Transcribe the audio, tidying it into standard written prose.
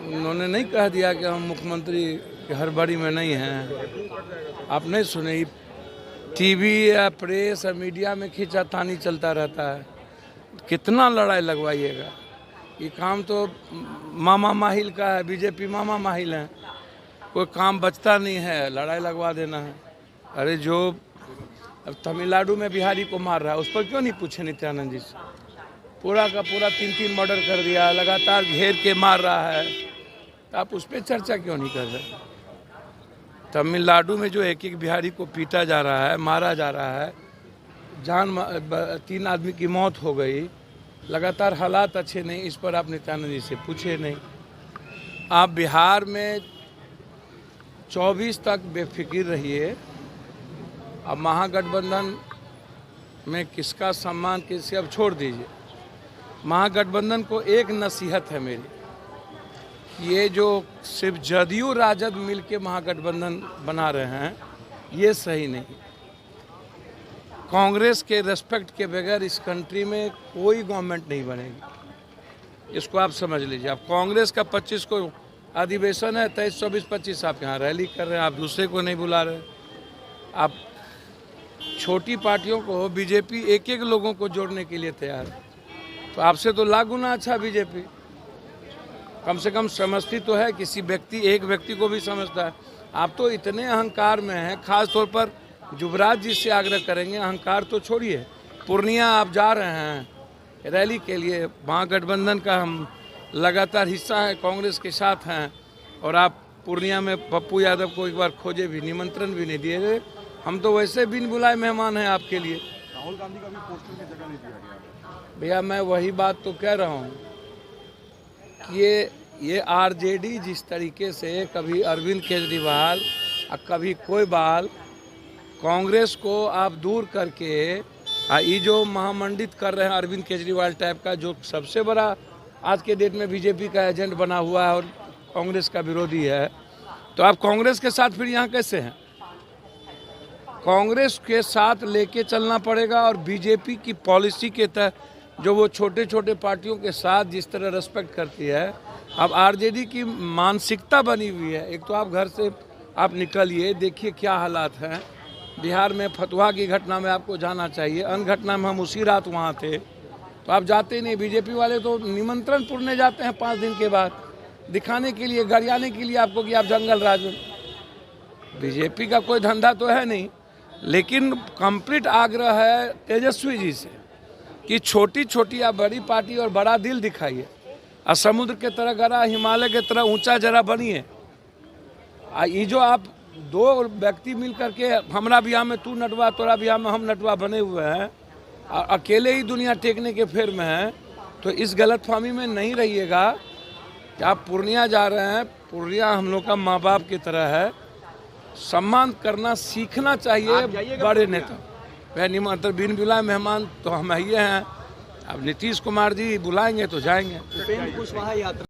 उन्होंने नहीं कह दिया कि हम मुख्यमंत्री के हड़बड़ी में नहीं हैं। आप नहीं सुने, टीवी या प्रेस या मीडिया में खींचातानी चलता रहता है। कितना लड़ाई लगवाइएगा? ये काम तो मामा माहिल का है, बीजेपी मामा माहिल है। कोई काम बचता नहीं है, लड़ाई लगवा देना है। अरे जो अब तमिलनाडु में बिहारी को मार रहा है, उस पर क्यों नहीं पूछे नित्यानंद जी से? पूरा का पूरा 3-3 मर्डर कर दिया, लगातार घेर के मार रहा है, तो आप उस पर चर्चा क्यों नहीं कर रहे? तमिलनाडु में जो एक बिहारी को पीटा जा रहा है, मारा जा रहा है, 3 आदमी की मौत हो गई, लगातार हालात अच्छे नहीं, इस पर आप नित्यानंद जी से पूछे नहीं। आप बिहार में 24 तक बेफिक्र रहिए। अब महागठबंधन में किसका सम्मान किससे अब छोड़ दीजिए। महागठबंधन को एक नसीहत है मेरी, ये जो सिर्फ जदयू राजद मिलके महागठबंधन बना रहे हैं, ये सही नहीं। कांग्रेस के रेस्पेक्ट के बगैर इस कंट्री में कोई गवर्नमेंट नहीं बनेगी, इसको आप समझ लीजिए। अब कांग्रेस का 25 को अधिवेशन है, 23, 24, 25 आप यहाँ रैली कर रहे हैं, आप दूसरे को नहीं बुला रहे। आप छोटी पार्टियों को बीजेपी एक लोगों को जोड़ने के लिए तैयार है, तो आपसे तो लाख गुना अच्छा बीजेपी कम से कम समझती तो है, किसी एक व्यक्ति को भी समझता है। आप तो इतने अहंकार में हैं, खास तौर पर युवराज जी से आग्रह करेंगे, अहंकार तो छोड़िए। पूर्णिया आप जा रहे हैं रैली के लिए, महागठबंधन का हम लगातार हिस्सा है, कांग्रेस के साथ हैं, और आप पूर्णिया में पप्पू यादव को एक बार खोजे भी, निमंत्रण भी नहीं दिए। हम तो वैसे बिन बुलाए मेहमान हैं आपके लिए। राहुल गांधी का भी पोस्टर में जगह नहीं दिया गया। भैया मैं वही बात तो कह रहा हूँ कि ये आरजेडी जिस तरीके से कभी अरविंद केजरीवाल और कभी कोई बाल कांग्रेस को आप दूर करके ये जो महामंडित कर रहे हैं अरविंद केजरीवाल टाइप का, जो सबसे बड़ा आज के डेट में बीजेपी का एजेंट बना हुआ है और कांग्रेस का विरोधी है, तो आप कांग्रेस के साथ फिर यहाँ कैसे हैं? कांग्रेस के साथ लेके चलना पड़ेगा, और बीजेपी की पॉलिसी के तहत जो वो छोटे छोटे पार्टियों के साथ जिस तरह रेस्पेक्ट करती है, अब आरजेडी की मानसिकता बनी हुई है। एक तो आप घर से आप निकलिए, देखिए क्या हालात हैं। बिहार में फतुहा की घटना में आपको जाना चाहिए, अन्य घटना में हम उसी रात वहाँ थे, तो आप जाते नहीं। बीजेपी वाले तो निमंत्रण पुरने जाते हैं 5 दिन के बाद, दिखाने के लिए, गरियाने के लिए आपको कि आप जंगल राज में। बीजेपी का कोई धंधा तो है नहीं, लेकिन कंप्लीट आग्रह है तेजस्वी जी से कि छोटी छोटी या बड़ी पार्टी और बड़ा दिल दिखाइए, और समुद्र के तरह गरा, हिमालय के तरह ऊंचा जरा बनिए। ये जो आप 2 व्यक्ति मिल करके हमरा बियाह में तू नटवा, तोरा बियाह में हम नटवा बने हुए हैं, और अकेले ही दुनिया टेकने के फेर में है, तो इस गलतफहमी में नहीं रहिएगा कि आप पूर्णिया जा रहे हैं। पूर्णिया हम लोग का माँ बाप की तरह है, सम्मान करना सीखना चाहिए बड़े नेता। वह निमंत्रण बिन बुलाए मेहमान तो हम ही हैं। अब नीतीश कुमार जी बुलाएंगे तो जाएंगे।